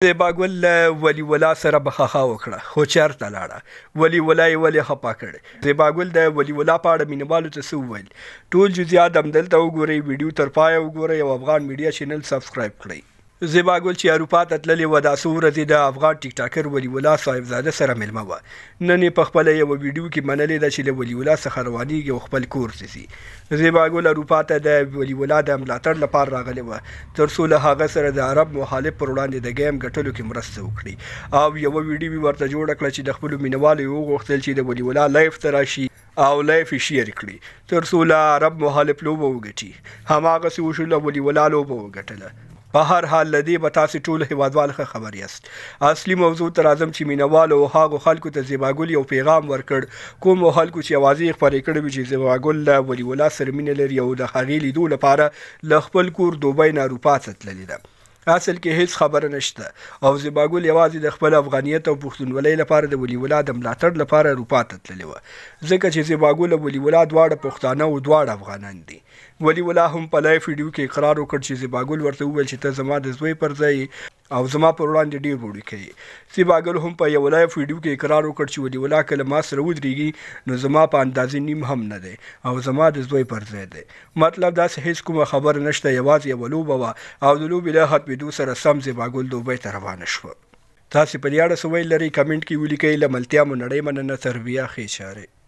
زیباګل له ولي الله سره بخښه وکړه خو چېرته لاړه ولي الله یې ولې خفه کړ زیباګل د ولي الله په اړه مینوالو ته څه وویل ټول جزئیات همدلته وګورئ ویډیو تر پایه وګورئ او افغان میډیا چینل سبسکرایب کړئ زیباګل چې اروپا ته تللې وه دا څو ورځې د افغان ټیک ټاکر ولی الله صاحبزاده سره میلمه وه نن یې په خپله یوه ویډیو کې منلې ده چې له ولی الله څخه روانیږي او خپل کور ته ځي زیباګل اروپا ته د ولی الله د ملاتړ لپاره راغلې وه تر څو له هغه سره د عرب مخالف پر وړاندې د ګیم ګټلو کې مرسته وکړي او یوه ویډیو ورته جوړه کړه چې د خپلو مینوالو یې وغوښتل چې د ولی الله لایف ته راشي او لایف یې شیر کړي تر څو له عرب مخالف لوبه وګټي هماغسې وشو له ولی الله لوبه وګټله په هر حال له دې به تاسې ټول هیوادوال ښه خبر یاست اصلي موضوع ته راځم چې مینهوالو او هغو خلکو ته زیباګل یو پیغام ورکړ کومو خلکو چې اوازې یې خپرې کړې وي چې زیباګل له ولی الله سره مینه لري او د هغې لیدو لپاره له خپل کور دوبۍ نه اروپا ته تللې ده اصل کې هیڅ خبره نشته او زیباګل یوازې د خپل افغانیت او پښتونولۍ لپاره د ولی الله د ملاتړ لپاره اروپا ته تللې وه ځکه چې زیباګل او ولی الله دواړه پښتانه او دواړه افغانان دي ولی الله هم په لایف ویډیو کې اقرار وکړ چې زیباګل ورته وویل چې ته زما د زوی پر ځای او زما پر وړاندې ډېر وړوکی کوي زیباګل هم په یو لایف ویډیو کې اقرار وکړ چې ولی الله کله ما سره ودرېږي نو زما په اندازې نیم هم نه دی او زما د زوی پر ځای دی مطلب داسې هیڅ کومه خبره نشته یوازې یوه لوبه وه او د لوبې له ختمېدو سره سم زیباګل دوبۍ ته روانه شوه تاسې په دې اړه څه ویل لرئ کمنټ کې ولیکئ له ملتیا مو نړۍ مننه تر بیا ښې چارې